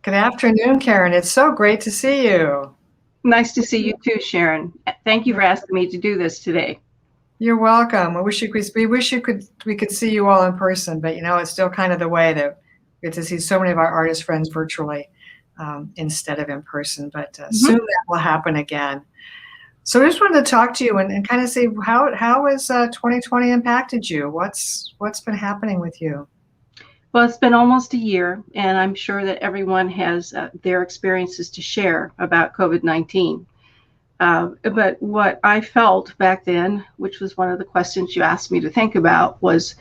Good afternoon, Karen. It's so great to see you. Nice to see you too, Sharon. Thank you for asking me to do this today. You're welcome. We could see you all in person, but it's still kind of the way that we get to see so many of our artist friends virtually instead of in person. But soon that will happen again. So I just wanted to talk to you and kind of see how has 2020 impacted you? What's been happening with you? Well, it's been almost a year, and I'm sure that everyone has their experiences to share about COVID-19. But what I felt back then, which was one of the questions you asked me to think about, was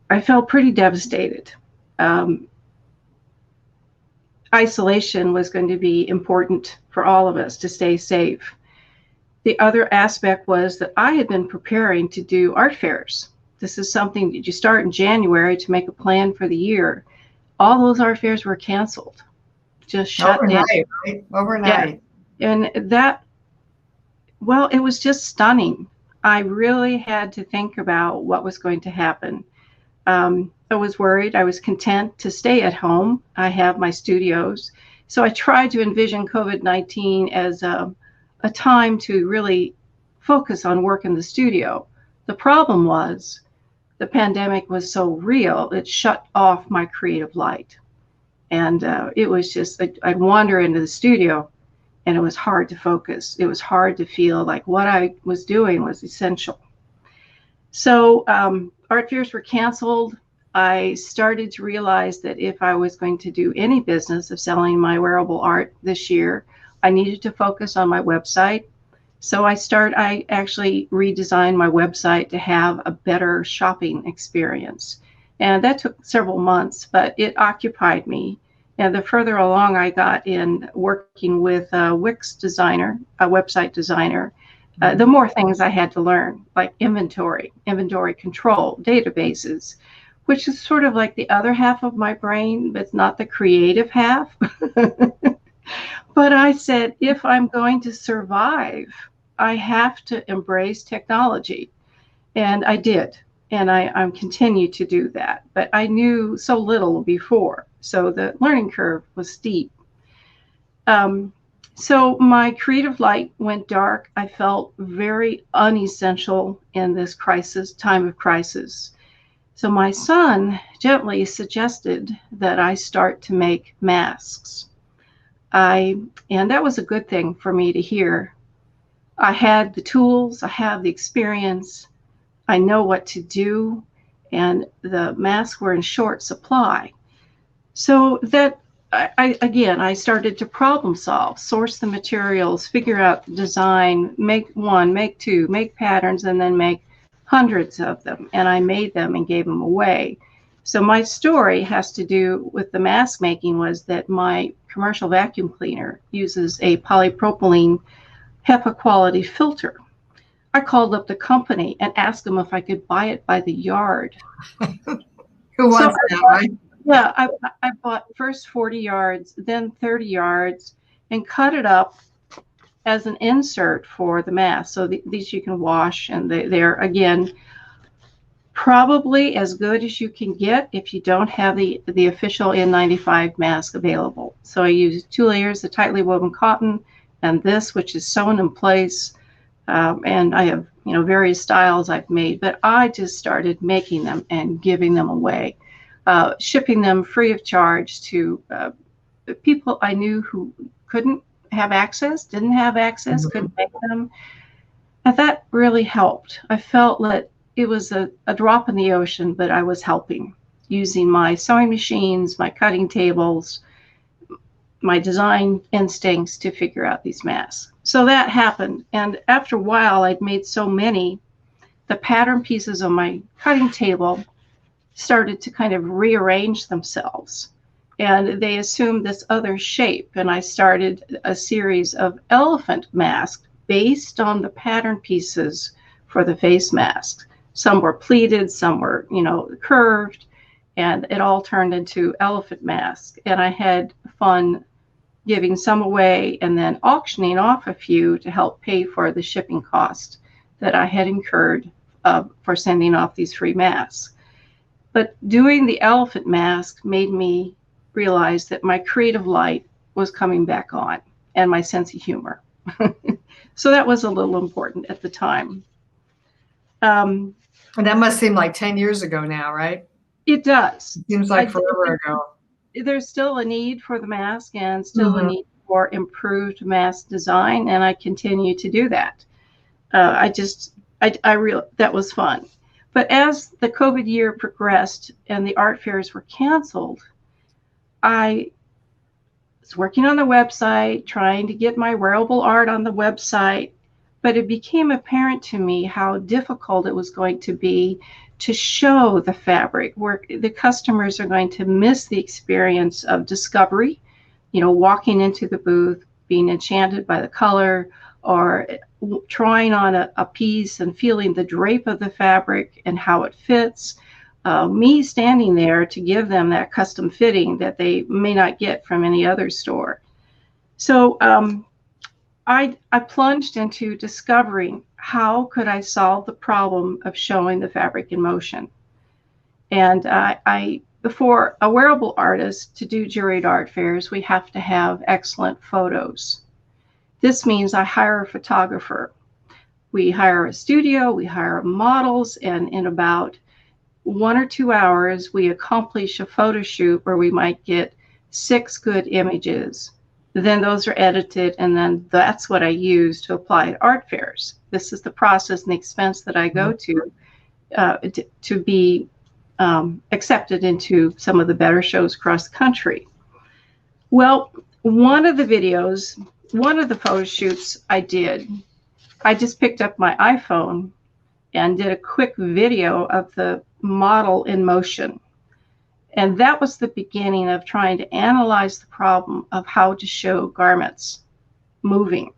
I felt pretty devastated. Isolation was going to be important for all of us to stay safe. The other aspect was that I had been preparing to do art fairs. This is something that you start in January to make a plan for the year. All those art fairs were canceled, just shut down. Right? Overnight. Yeah. And that, well, it was just stunning. I really had to think about what was going to happen. I was worried. I was content to stay at home. I have my studios. So I tried to envision COVID-19 as a time to really focus on work in the studio. The problem was the pandemic was so real, it shut off my creative light. And it was just, I'd wander into the studio and it was hard to focus. It was hard to feel like what I was doing was essential. So art fairs were canceled. I started to realize that if I was going to do any business of selling my wearable art this year, I needed to focus on my website. So I actually redesigned my website to have a better shopping experience. And that took several months, but it occupied me. And the further along I got in working with a Wix designer, a website designer, the more things I had to learn, like inventory control, databases, which is sort of like the other half of my brain, but not the creative half. But I said, if I'm going to survive, I have to embrace technology. And I did. And I continue to do that. But I knew so little before. So the learning curve was steep. So my creative light went dark. I felt very unessential in this time of crisis. So my son gently suggested that I start to make masks. And that was a good thing for me to hear. I had the tools, I have the experience, I know what to do, and the masks were in short supply. So that I started to problem solve, source the materials, figure out the design, make one, make two, make patterns, and then make hundreds of them. And I made them and gave them away. So my story has to do with the mask making was that my commercial vacuum cleaner uses a polypropylene HEPA quality filter. I called up the company and asked them if I could buy it by the yard. Who wants that, right? Yeah, I bought first 40 yards, then 30 yards, and cut it up as an insert for the mask. So these you can wash, and they're, again, probably as good as you can get if you don't have the official N95 mask available. So I use 2 layers of tightly woven cotton and this, which is sewn in place. And I have, various styles I've made, but I just started making them and giving them away, shipping them free of charge to people I knew who couldn't have access, didn't have access, couldn't make them. And that really helped. I felt that it was a drop in the ocean, but I was helping using my sewing machines, my cutting tables, my design instincts to figure out these masks. So that happened. And after a while, I'd made so many, the pattern pieces on my cutting table started to kind of rearrange themselves. And they assumed this other shape. And I started a series of elephant masks based on the pattern pieces for the face masks. Some were pleated, some were, curved, and it all turned into elephant masks. And I had fun giving some away and then auctioning off a few to help pay for the shipping cost that I had incurred for sending off these free masks. But doing the elephant mask made me realize that my creative light was coming back on and my sense of humor. So that was a little important at the time. And that must seem like 10 years ago now, right? It does. It seems like forever ago. There's still a need for the mask and still a need for improved mask design, and I continue to do that. That was fun. But as the COVID year progressed and the art fairs were canceled, I was working on the website, trying to get my wearable art on the website, but it became apparent to me how difficult it was going to be to show the fabric, where the customers are going to miss the experience of discovery, walking into the booth, being enchanted by the color, or trying on a piece and feeling the drape of the fabric and how it fits. Me standing there to give them that custom fitting that they may not get from any other store. So I plunged into discovering how could I solve the problem of showing the fabric in motion. And for a wearable artist to do juried art fairs, we have to have excellent photos. This means I hire a photographer. We hire a studio, we hire models, and in about 1 or 2 hours, we accomplish a photo shoot where we might get 6 good images. Then those are edited, and then that's what I use to apply at art fairs. This is the process and the expense that I go to be accepted into some of the better shows across the country. Well, one of the photo shoots I just picked up my iPhone and did a quick video of the model in motion. And that was the beginning of trying to analyze the problem of how to show garments moving.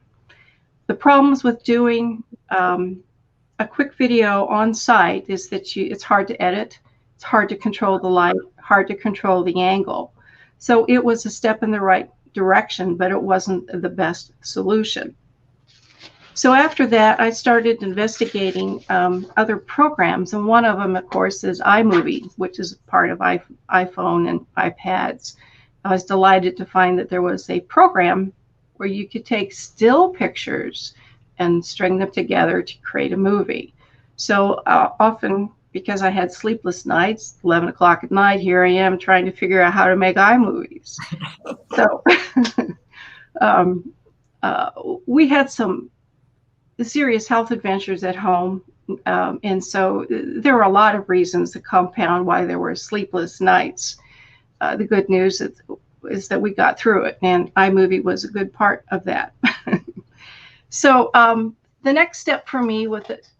The problems with doing a quick video on site is that it's hard to edit, it's hard to control the light, hard to control the angle. So it was a step in the right direction, but it wasn't the best solution. So after that, I started investigating other programs, and one of them, of course, is iMovie, which is part of iPhone and iPads. I was delighted to find that there was a program where you could take still pictures and string them together to create a movie. So often, because I had sleepless nights, 11 o'clock at night, here I am trying to figure out how to make iMovies. So we had some serious health adventures at home. And so there were a lot of reasons to compound why there were sleepless nights. The good news is that we got through it, and iMovie was a good part of that. So the next step for me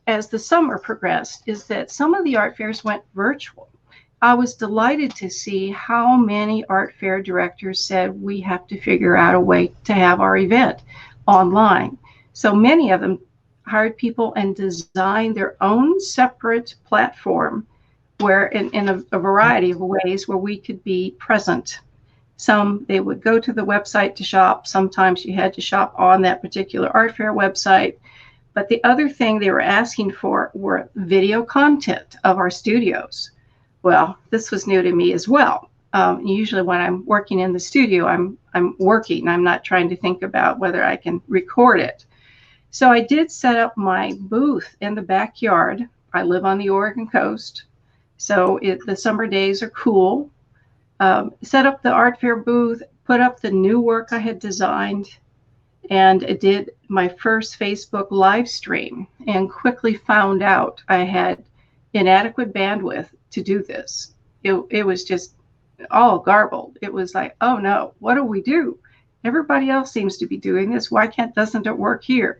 as the summer progressed is that some of the art fairs went virtual. I was delighted to see how many art fair directors said we have to figure out a way to have our event online. So many of them hired people and designed their own separate platform where in a variety of ways where we could be present. Some, they would go to the website to shop. Sometimes you had to shop on that particular art fair website. But the other thing they were asking for were video content of our studios. Well, this was new to me as well. Usually when I'm working in the studio, I'm working. I'm not trying to think about whether I can record it. So I did set up my booth in the backyard. I live on the Oregon coast, so the summer days are cool. Set up the art fair booth, put up the new work I had designed, and did my first Facebook live stream, and quickly found out I had inadequate bandwidth to do this. It was just all garbled. It was like, oh no, what do we do? Everybody else seems to be doing this. Why doesn't it work here?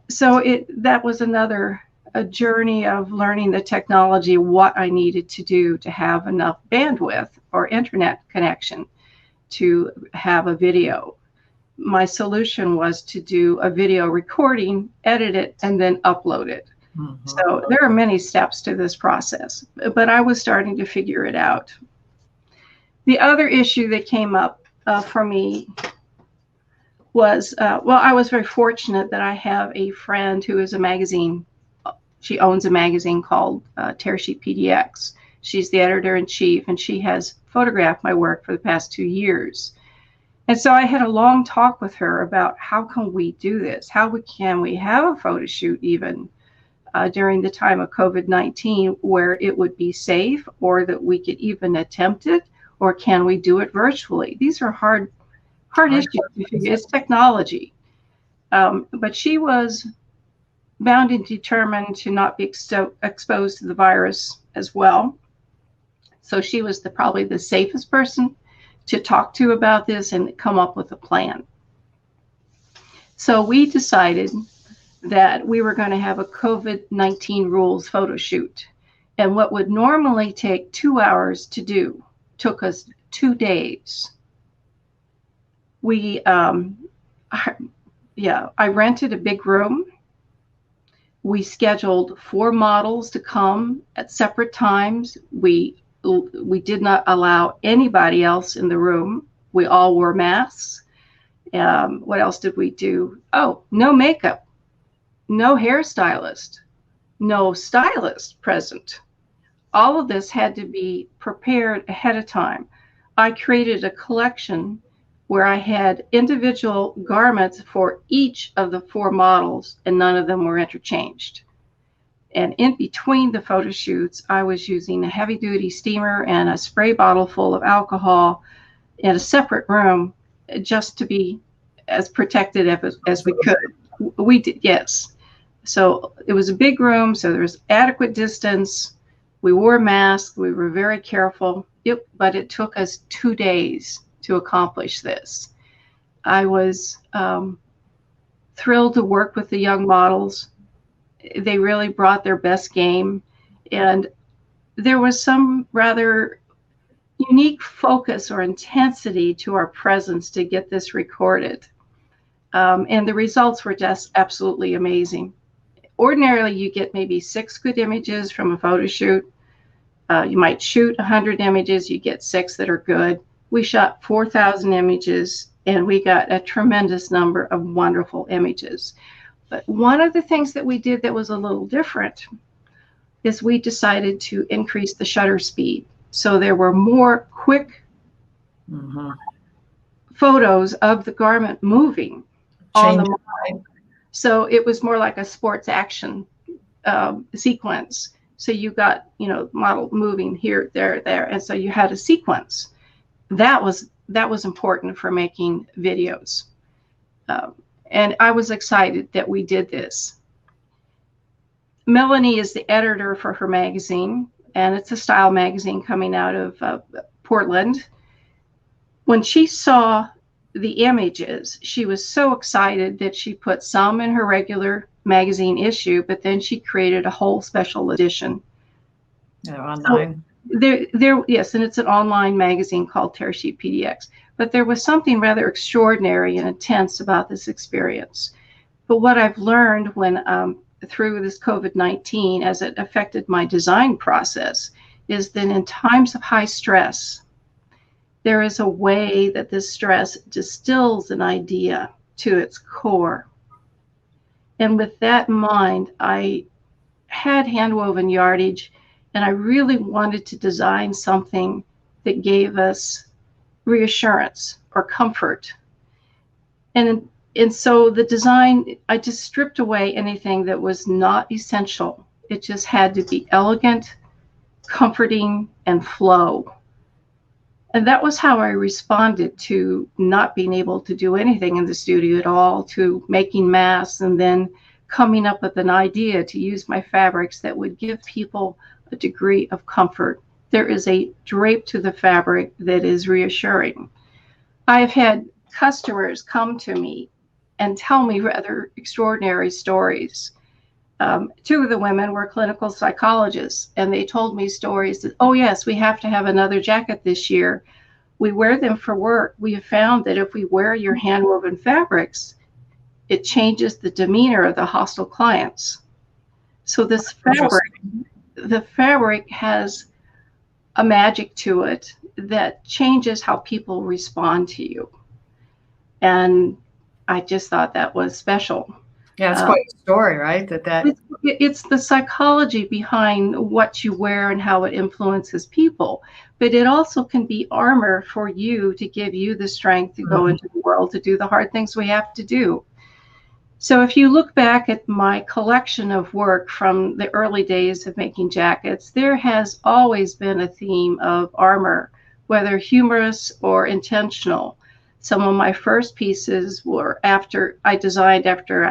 So that was a journey of learning the technology, what I needed to do to have enough bandwidth or internet connection to have a video. My solution was to do a video recording, edit it, and then upload it. Mm-hmm. So there are many steps to this process, but I was starting to figure it out. The other issue that came up for me was, I was very fortunate that I have a friend who is a magazine. She owns a magazine called Tearsheet PDX, She's the editor-in-chief, and she has photographed my work for the past 2 years. And so I had a long talk with her about how can we do this? Can we have a photo shoot even during the time of COVID-19 where it would be safe, or that we could even attempt it, or can we do it virtually? These are hard issues to figure. It's technology. But she was bound and determined to not be exposed to the virus as well. So she was probably the safest person to talk to about this and come up with a plan. So we decided that we were going to have a COVID-19 rules photo shoot. And what would normally take 2 hours to do took us 2 days. I rented a big room. We scheduled 4 models to come at separate times. We did not allow anybody else in the room. We all wore masks. What else did we do? Oh, no makeup, no hairstylist, no stylist present. All of this had to be prepared ahead of time. I created a collection where I had individual garments for each of the 4 models, and none of them were interchanged. And in between the photo shoots, I was using a heavy-duty steamer and a spray bottle full of alcohol in a separate room, just to be as protected as we could. We did, yes. So it was a big room, so there was adequate distance. We wore masks. We were very careful. But it took us 2 days to accomplish this. I was thrilled to work with the young models. They really brought their best game, and there was some rather unique focus or intensity to our presence to get this recorded. And the results were just absolutely amazing. Ordinarily, you get maybe 6 good images from a photo shoot. You might shoot 100 images, you get 6 that are good. We shot 4,000 images, and we got a tremendous number of wonderful images. But one of the things that we did that was a little different is we decided to increase the shutter speed. So there were more quick photos of the garment moving on the model. So it was more like a sports action sequence. So you got, model moving here, there, and so you had a sequence. That was important for making videos. And I was excited that we did this. Melanie is the editor for her magazine, and it's a style magazine coming out of Portland. When she saw the images, she was so excited that she put some in her regular magazine issue, but then she created a whole special edition. Online. So yes, and it's an online magazine called Tearsheet PDX. But there was something rather extraordinary and intense about this experience. But what I've learned when through this COVID-19, as it affected my design process, is that in times of high stress, there is a way that this stress distills an idea to its core. And with that in mind, I had hand-woven yardage, and I really wanted to design something that gave us reassurance or comfort. And so the design, I just stripped away anything that was not essential. It just had to be elegant, comforting, and flow. And that was how I responded to not being able to do anything in the studio at all, to making masks, and then coming up with an idea to use my fabrics that would give people a degree of comfort. There is a drape to the fabric that is reassuring. I've had customers come to me and tell me rather extraordinary stories. 2 of the women were clinical psychologists, and they told me stories that, oh yes, we have to have another jacket this year. We wear them for work. We have found that if we wear your hand-woven fabrics, it changes the demeanor of the hostile clients. So this fabric, the fabric has a magic to it that changes how people respond to you. And I just thought that was special. Yeah, it's quite a story, right? That It's the psychology behind what you wear and how it influences people. But it also can be armor for you to give you the strength to go Mhm. into the world to do the hard things we have to do. So if you look back at my collection of work from the early days of making jackets, there has always been a theme of armor, whether humorous or intentional. Some of my first pieces were after I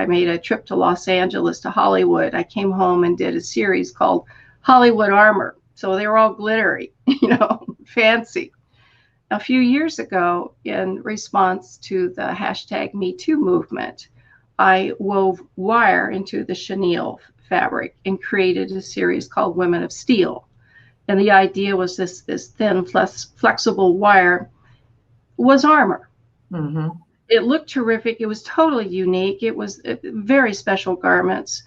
made a trip to Los Angeles to Hollywood. I came home and did a series called Hollywood Armor. So they were all glittery, fancy. A few years ago, in response to the hashtag Me Too movement, I wove wire into the chenille fabric and created a series called Women of Steel. And the idea was this thin, flexible wire was armor. Mhm. It looked terrific. It was totally unique. It was very special garments,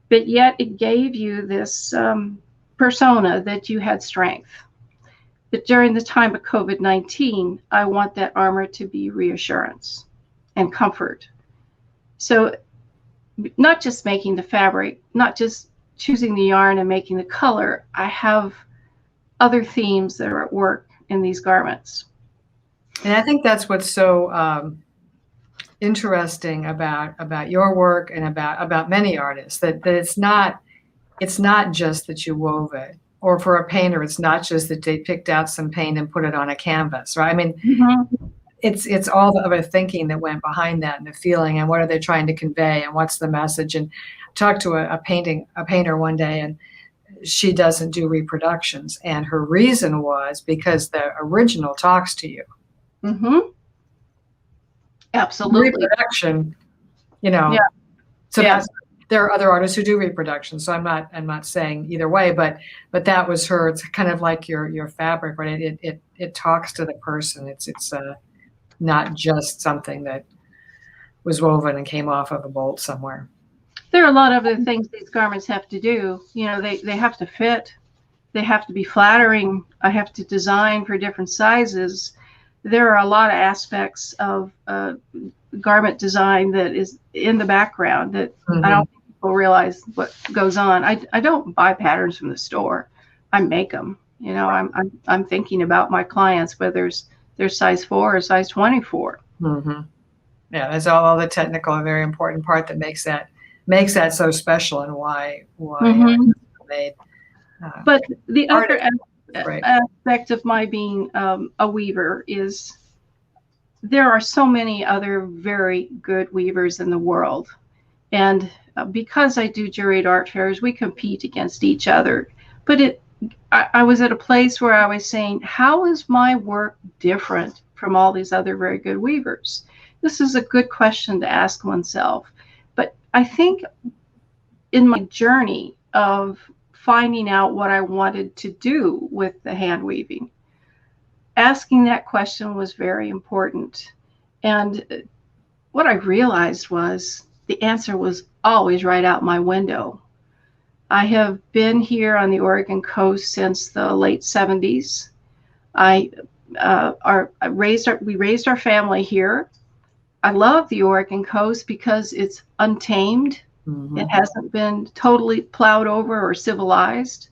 but yet it gave you this persona that you had strength. But during the time of COVID-19, I want that armor to be reassurance and comfort. So not just making the fabric, not just choosing the yarn and making the color, I have other themes that are at work in these garments. And I think that's what's so interesting about your work and about many artists, that it's not just that you wove it, or for a painter, it's not just that they picked out some paint and put it on a canvas, right? I mean, Mm-hmm. it's all the other thinking that went behind that, and the feeling, and what are they trying to convey, and what's the message. And I talked to a painter one day, and she doesn't do reproductions, and her reason was because the original talks to you. Mm-hmm. Absolutely. Reproduction, Yeah. so Yes. that's, there are other artists who do reproduction, so I'm not saying either way, but that was her. It's kind of like your fabric, right? It talks to the person. It's not just something that was woven and came off of a bolt somewhere. There are a lot of other things these garments have to do. They have to fit. They have to be flattering. I have to design for different sizes. There are a lot of aspects of garment design that is in the background that I Mhm. don't think people realize what goes on. I don't buy patterns from the store. I make them. I'm thinking about my clients, whether they're size 4 or size 24. Mhm. Yeah, that's all the technical and very important part that makes that so special, and why Mm-hmm. made. Uh, But the art other is great. aspect of my being a weaver is there are so many other very good weavers in the world. And because I do juried art fairs, we compete against each other. But I was at a place where I was saying, how is my work different from all these other very good weavers? This is a good question to ask oneself. But I think in my journey of finding out what I wanted to do with the hand weaving, asking that question was very important. And what I realized was the answer was always right out my window. I have been here on the Oregon coast since the late 70s. We raised our family here. I love the Oregon coast because it's untamed. It Mhm. hasn't been totally plowed over or civilized.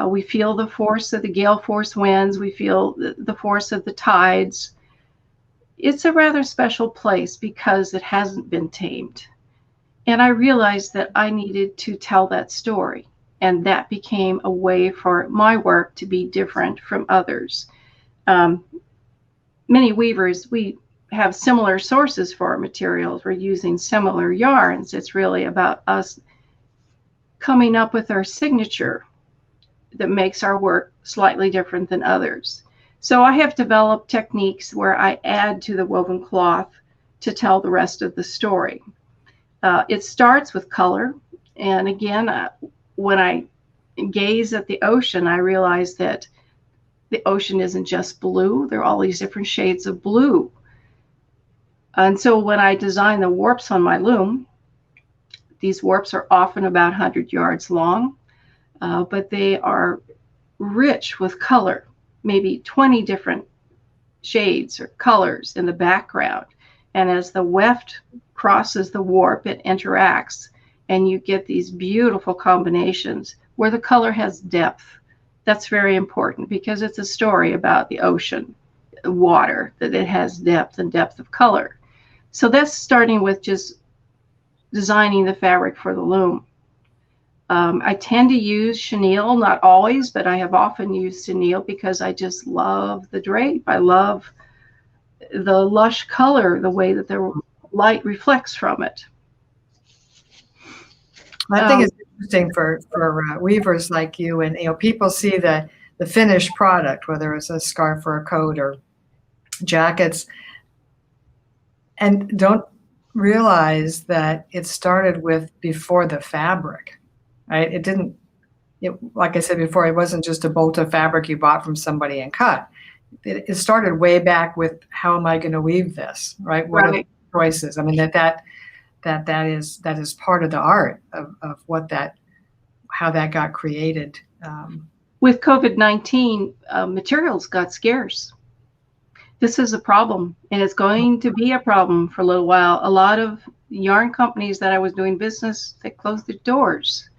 We feel the force of the gale force winds. We feel the force of the tides. It's a rather special place because it hasn't been tamed. And I realized that I needed to tell that story. And that became a way for my work to be different from others. Um, Many weavers, we have similar sources for our materials. We're using similar yarns. It's really about us coming up with our signature that makes our work slightly different than others. So I have developed techniques where I add to the woven cloth to tell the rest of the story. It starts with color. And again, when I gaze at the ocean, I realize that the ocean isn't just blue. There are all these different shades of blue. And so when I design the warps on my loom, these warps are often about 100 yards long, but they are rich with color, maybe 20 different shades or colors in the background. And as the weft crosses the warp, it interacts, and you get these beautiful combinations where the color has depth. That's very important because it's a story about the ocean, water, that it has depth and depth of color. So that's starting with just designing the fabric for the loom. I tend to use chenille, not always, but I have often used chenille because I just love the drape. I love the lush color, the way that the light reflects from it. I think it's interesting for weavers like you, and people see the finished product, whether it's a scarf or a coat or jackets, and don't realize that it started with before the fabric, right? It didn't. Like I said before, it wasn't just a bolt of fabric you bought from somebody and cut. It started way back with, how am I going to weave this, right? What are the choices? I mean, that is part of the art of how that got created. With COVID-19, materials got scarce. This is a problem, and it's going to be a problem for a little while. A lot of yarn companies that I was doing business, they closed their doors.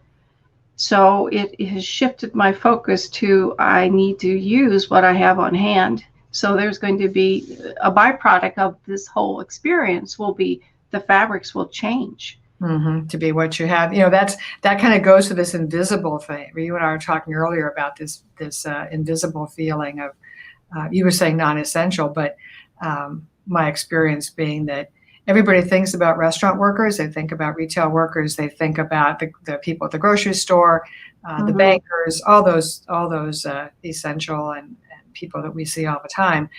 So it has shifted my focus to, I need to use what I have on hand. So there's going to be a byproduct of this whole experience will be the fabrics will change. To be what you have. That kind of goes to this invisible thing. You and I were talking earlier about this invisible feeling of, you were saying non-essential, but my experience being that everybody thinks about restaurant workers, they think about retail workers, they think about the people at the grocery store, the bankers, all those essential and people that we see all the time,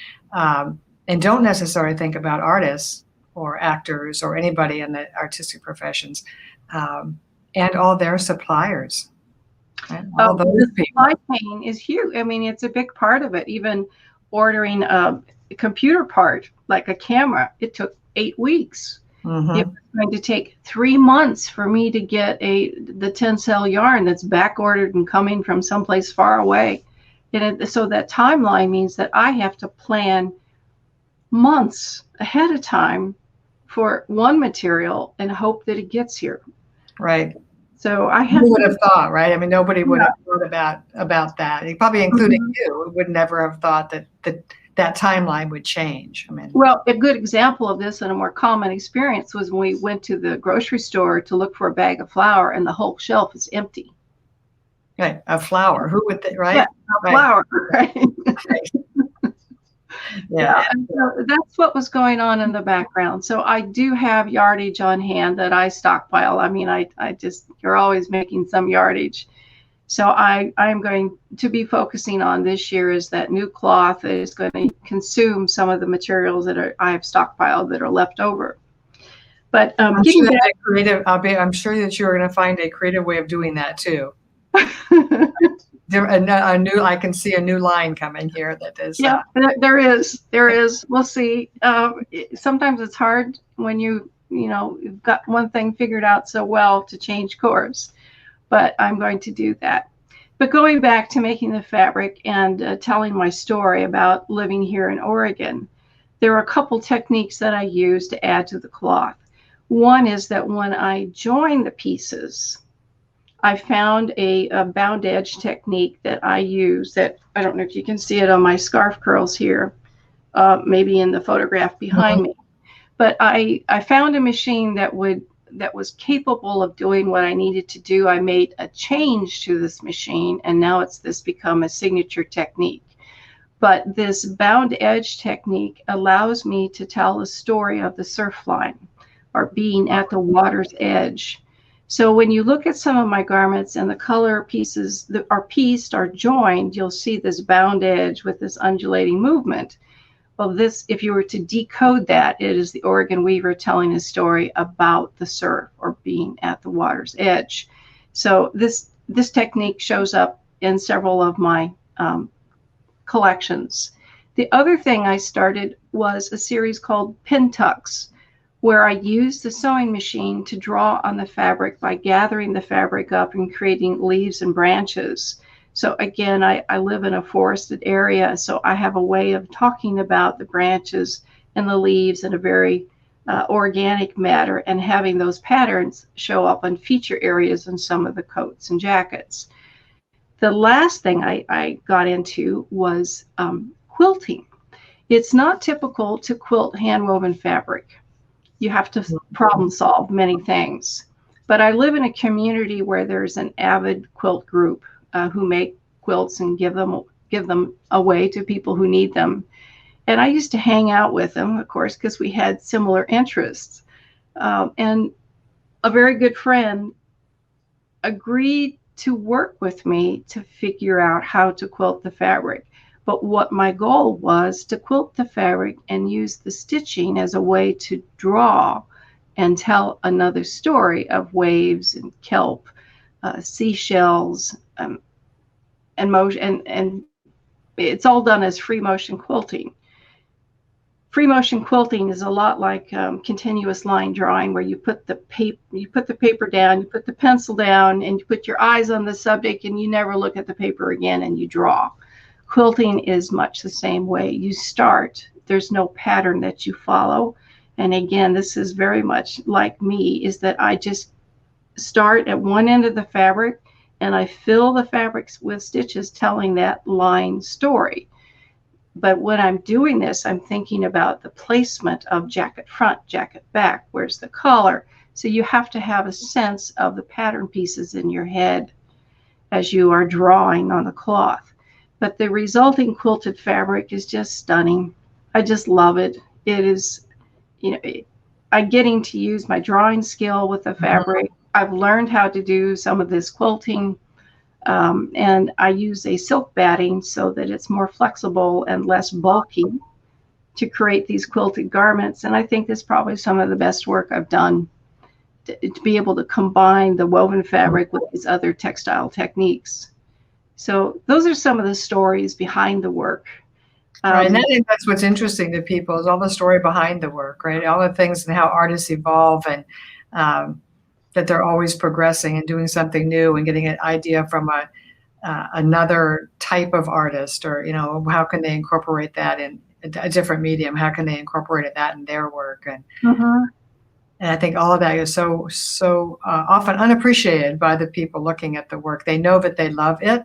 and don't necessarily think about artists or actors or anybody in the artistic professions, and all their suppliers. Right? All those the people. supply chain is huge. I mean, it's a big part of it. Even ordering a computer part, like a camera, it took 8 weeks. It was going to take 3 months for me to get the tencel yarn that's back ordered and coming from someplace far away. And so that timeline means that I have to plan months ahead of time for one material and hope that it gets here. Right. So I have. Who would have thought, right? I mean, nobody would have thought about that. Probably including you, would never have thought that timeline would change. I mean, well, a good example of this and a more common experience was when we went to the grocery store to look for a bag of flour, and the whole shelf is empty. Right, a flour. Who would think, right? Yeah, a flour, right? Yeah. So that's what was going on in the background. So I do have yardage on hand that I stockpile. I mean, I just, you're always making some yardage. So I'm going to be focusing on this year is that new cloth that is going to consume some of the materials that I have stockpiled that are left over. But I'm sure that you're going to find a creative way of doing that too. I can see a new line coming here that is. Yeah, there is. We'll see. Sometimes it's hard when you've got one thing figured out so well to change course, but I'm going to do that. But going back to making the fabric and telling my story about living here in Oregon, there are a couple techniques that I use to add to the cloth. One is that when I join the pieces, I found a bound edge technique that I use that, I don't know if you can see it on my scarf curls here, maybe in the photograph behind me. But I found a machine that was capable of doing what I needed to do. I made a change to this machine, and now it's become a signature technique. But this bound edge technique allows me to tell the story of the surf line or being at the water's edge. So when you look at some of my garments and the color pieces that are pieced or joined, you'll see this bound edge with this undulating movement. Well, this, if you were to decode that, it is the Oregon weaver telling a story about the surf or being at the water's edge. So this technique shows up in several of my collections. The other thing I started was a series called Pintucks, where I use the sewing machine to draw on the fabric by gathering the fabric up and creating leaves and branches. So again, I live in a forested area, so I have a way of talking about the branches and the leaves in a very organic matter and having those patterns show up on feature areas in some of the coats and jackets. The last thing I got into was quilting. It's not typical to quilt hand-woven fabric. You have to problem solve many things. But I live in a community where there's an avid quilt group who make quilts and give them away to people who need them. And I used to hang out with them, of course, because we had similar interests. And a very good friend agreed to work with me to figure out how to quilt the fabric. But what my goal was to quilt the fabric and use the stitching as a way to draw and tell another story of waves and kelp, seashells, and motion, and it's all done as free motion quilting. Free motion quilting is a lot like continuous line drawing, where you put the paper down, you put the pencil down, and you put your eyes on the subject, and you never look at the paper again, and you draw. Quilting is much the same way. You start, there's no pattern that you follow. And again, this is very much like me, is that I just start at one end of the fabric and I fill the fabrics with stitches telling that line story. But when I'm doing this, I'm thinking about the placement of jacket front, jacket back, where's the collar. So you have to have a sense of the pattern pieces in your head as you are drawing on the cloth. But the resulting quilted fabric is just stunning. I just love it. It is, I'm getting to use my drawing skill with the fabric. I've learned how to do some of this quilting, and I use a silk batting so that it's more flexible and less bulky to create these quilted garments. And I think this is probably some of the best work I've done to be able to combine the woven fabric with these other textile techniques. So those are some of the stories behind the work. Right, and I think that's what's interesting to people, is all the story behind the work, right? All the things and how artists evolve, and that they're always progressing and doing something new and getting an idea from another type of artist, or how can they incorporate that in a different medium? How can they incorporate that in their work? And and I think all of that is so often unappreciated by the people looking at the work. They know that they love it.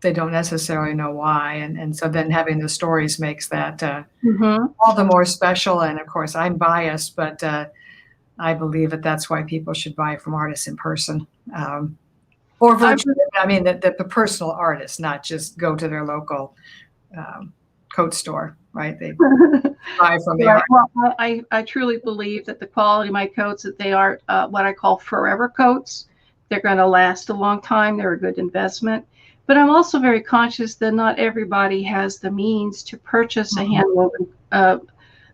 They don't necessarily know why, and so then having the stories makes that all the more special. And of course, I'm biased, but I believe that that's why people should buy from artists in person, or virtually. I mean, the personal artists, not just go to their local coat store, right? They buy from the artist. Well, I truly believe that the quality of my coats, that they are what I call forever coats. They're going to last a long time. They're a good investment. But I'm also very conscious that not everybody has the means to purchase a hand-woven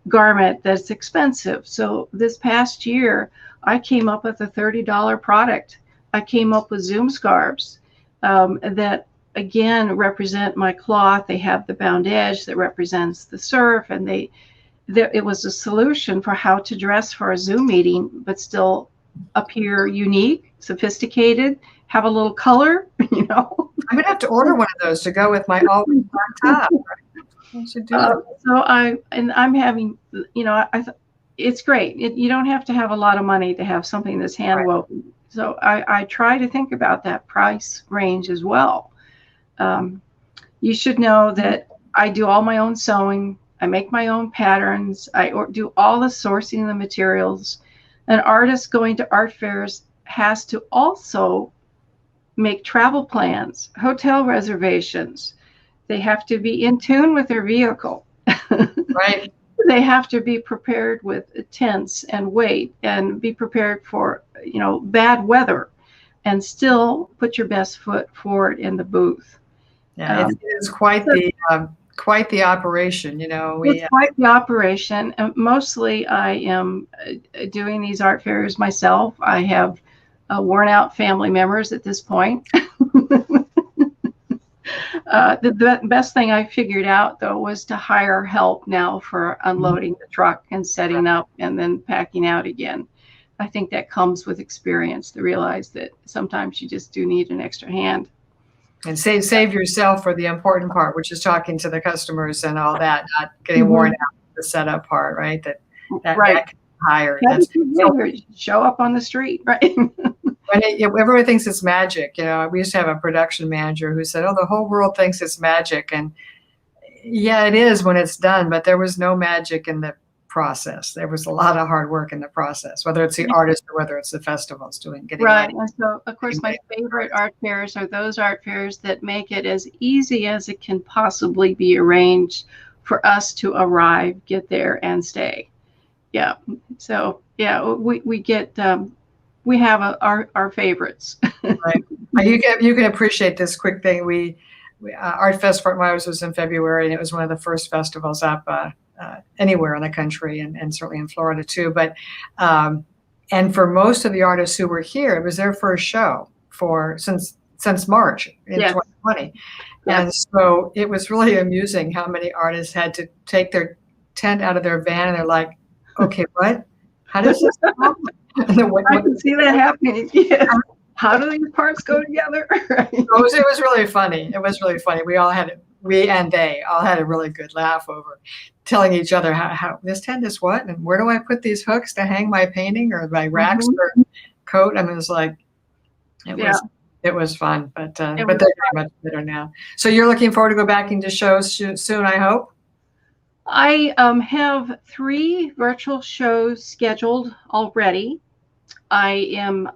garment that's expensive. So this past year, I came up with a $30 product. I came up with Zoom scarves that, again, represent my cloth. They have the bound edge that represents the surf, and it was a solution for how to dress for a Zoom meeting, but still appear unique, sophisticated, have a little color, I'm gonna have to order one of those to go with my always dark top. I should do that. So I'm having, it's great. You don't have to have a lot of money to have something that's hand woven. Right. So I try to think about that price range as well. You should know that I do all my own sewing. I make my own patterns. I do all the sourcing of the materials. An artist going to art fairs has to also make travel plans, hotel reservations. They have to be in tune with their vehicle. Right. They have to be prepared with tents and weight, and be prepared for, bad weather, and still put your best foot forward in the booth. Yeah, it is quite the operation, It's quite the operation. Mostly I am doing these art fairs myself. I have worn out family members at this point. The best thing I figured out, though, was to hire help now for unloading the truck and setting up and then packing out again. I think that comes with experience, to realize that sometimes you just do need an extra hand. And save yourself for the important part, which is talking to the customers and all that, not getting worn out. the setup part, right? That Right. can be hired. Kevin That's can get here, show up on the street, right? everybody thinks it's magic. We used to have a production manager who said, "Oh, the whole world thinks it's magic," and yeah, it is when it's done. But there was no magic in the process. There was a lot of hard work in the process, whether it's the artist or whether it's the festivals getting Right. money. And so, of course, my favorite art fairs are those art fairs that make it as easy as it can possibly be arranged for us to arrive, get there, and stay. Yeah. So, yeah, we get we have our favorites. Right. You can appreciate this quick thing. ArtFest Fort Myers was in February, and it was one of the first festivals up anywhere in the country, and certainly in Florida too. But and for most of the artists who were here, it was their first show since March in 2020. And so it was really amusing how many artists had to take their tent out of their van, and they're like, "Okay, what? How does this happen?" I can see that happening. Yeah. How do these parts go together? It was really funny. It was really funny. We and they all had a really good laugh over telling each other how this tent is what, and where do I put these hooks to hang my painting or my racks or coat. I mean, it was like, it was fun, but they're very much better now. So you're looking forward to go back into shows soon, I hope? I have 3 virtual shows scheduled already. I am,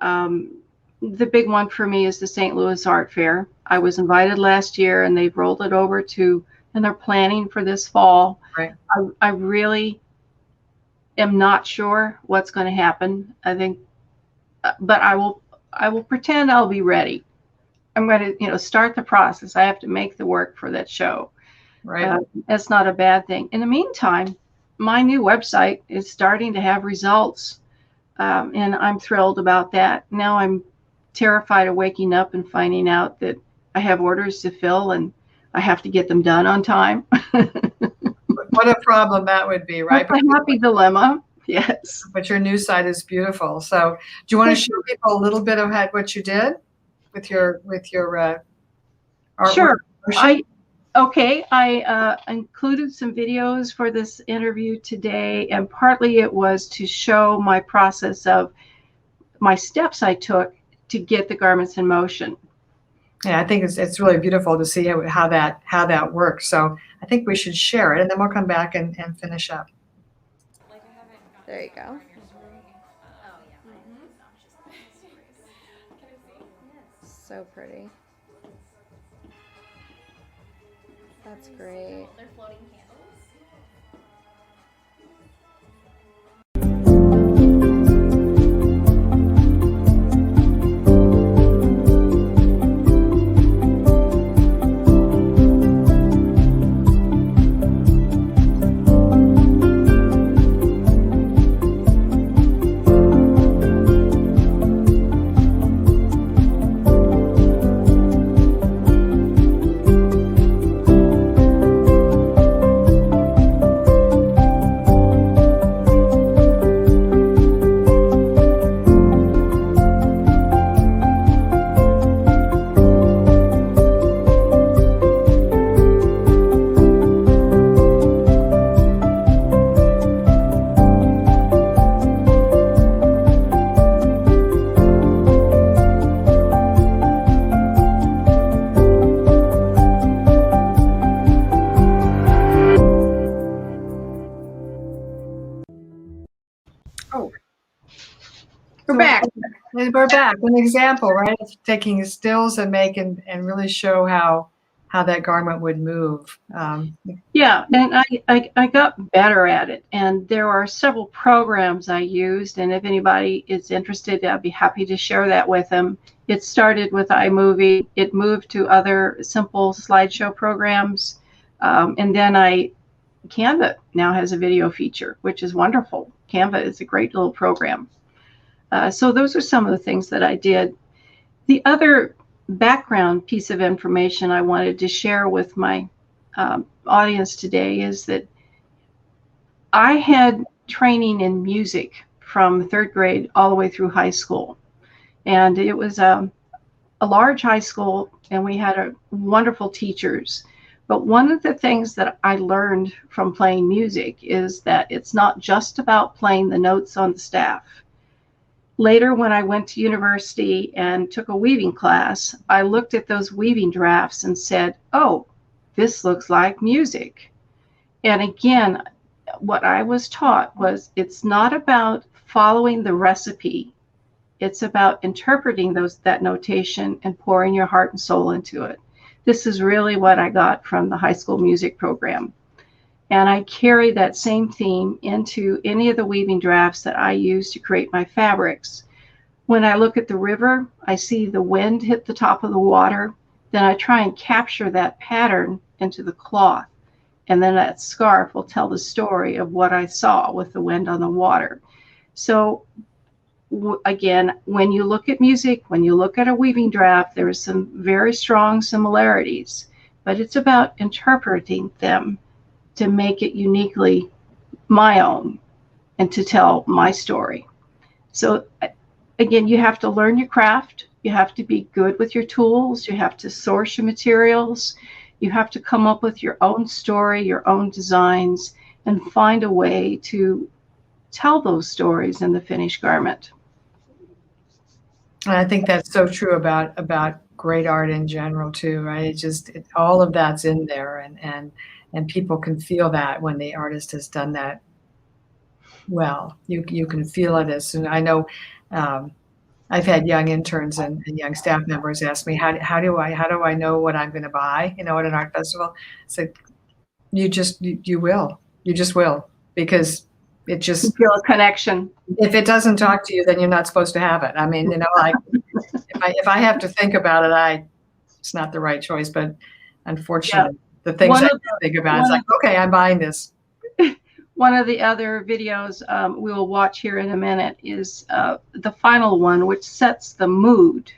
the big one for me is the St. Louis Art Fair. I was invited last year, and they've rolled it over and they're planning for this fall. Right. I really am not sure what's going to happen. I think, but I will pretend I'll be ready. I'm going to, start the process. I have to make the work for that show. Right. That's not a bad thing. In the meantime, my new website is starting to have results, and I'm thrilled about that. Now I'm terrified of waking up and finding out that I have orders to fill and I have to get them done on time. What a problem that would be, right? That's a happy dilemma. Yes. But your new site is beautiful. So do you want to show people a little bit of what you did with your artwork? Sure. I included some videos for this interview today, and partly it was to show my process of my steps I took to get the garments in motion. Yeah, I think it's really beautiful to see how that works. So I think we should share it, and then we'll come back and finish up. There you go. So pretty. That's great. They're floating candles. We're back. An example, right? Of taking stills and and really show how that garment would move. Yeah, and I got better at it. And there are several programs I used. And if anybody is interested, I'd be happy to share that with them. It started with iMovie. It moved to other simple slideshow programs. And then Canva now has a video feature, which is wonderful. Canva is a great little program. So those are some of the things that I did. The other background piece of information I wanted to share with my audience today is that I had training in music from 3rd grade all the way through high school. And it was a large high school, and we had wonderful teachers. But one of the things that I learned from playing music is that it's not just about playing the notes on the staff. Later, when I went to university and took a weaving class, I looked at those weaving drafts and said, oh, this looks like music. And again, what I was taught was it's not about following the recipe. It's about interpreting that notation and pouring your heart and soul into it. This is really what I got from the high school music program. And I carry that same theme into any of the weaving drafts that I use to create my fabrics. When I look at the river, I see the wind hit the top of the water. Then I try and capture that pattern into the cloth. And then that scarf will tell the story of what I saw with the wind on the water. So again, when you look at music, when you look at a weaving draft, there are some very strong similarities, but it's about interpreting them to make it uniquely my own and to tell my story. So again, you have to learn your craft. You have to be good with your tools. You have to source your materials. You have to come up with your own story, your own designs, and find a way to tell those stories in the finished garment. And I think that's so true about great art in general too, right? All of that's in there, and people can feel that when the artist has done that well. You can feel it as soon. I know I've had young interns and young staff members ask me, how do I know what I'm going to buy, at an art festival? So you just will, because it just, You feel a connection. if it doesn't talk to you, then you're not supposed to have it. I mean, like if I have to think about it, it's not the right choice, but unfortunately, the things I think about, it's like, okay, I'm buying this. One of the other videos we will watch here in a minute is the final one, which sets the mood,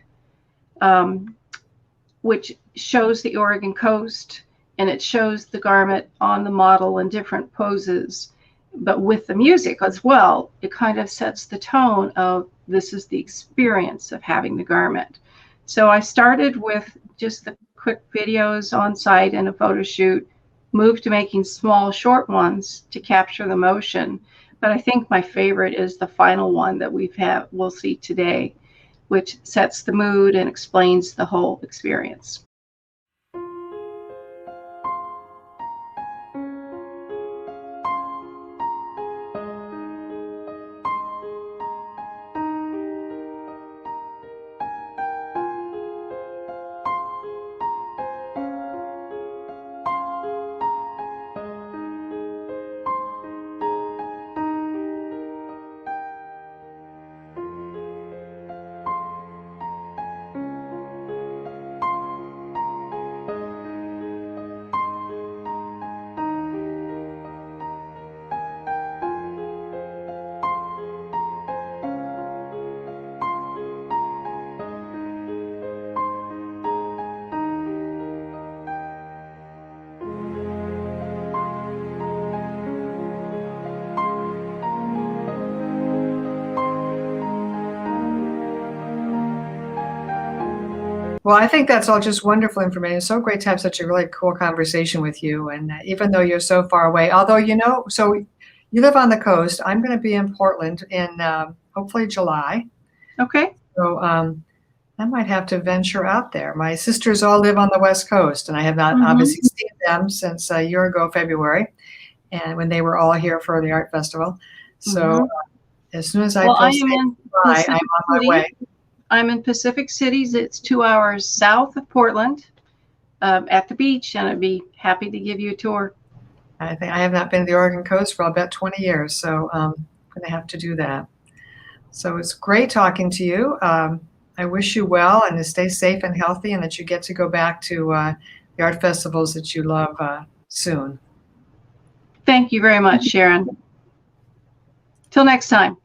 which shows the Oregon coast, and it shows the garment on the model in different poses. But with the music as well, it kind of sets the tone of this is the experience of having the garment. So I started with just the quick videos on site and a photo shoot, moved to making small, short ones to capture the motion. But I think my favorite is the final one that we'll see today, which sets the mood and explains the whole experience. Well, I think that's all just wonderful information. It's so great to have such a really cool conversation with you. And even though you're so far away, although, so you live on the coast, I'm going to be in Portland in hopefully July. Okay. So I might have to venture out there. My sisters all live on the West Coast, and I have not obviously seen them since a year ago, February, and when they were all here for the art festival. So as soon as I feel safe, I'm on my way. I'm in Pacific Cities. It's 2 hours south of Portland, at the beach, and I'd be happy to give you a tour. I think I have not been to the Oregon coast for about 20 years, so I'm going to have to do that. So it's great talking to you. I wish you well and to stay safe and healthy, and that you get to go back to the art festivals that you love soon. Thank you very much, Sharon. Till next time.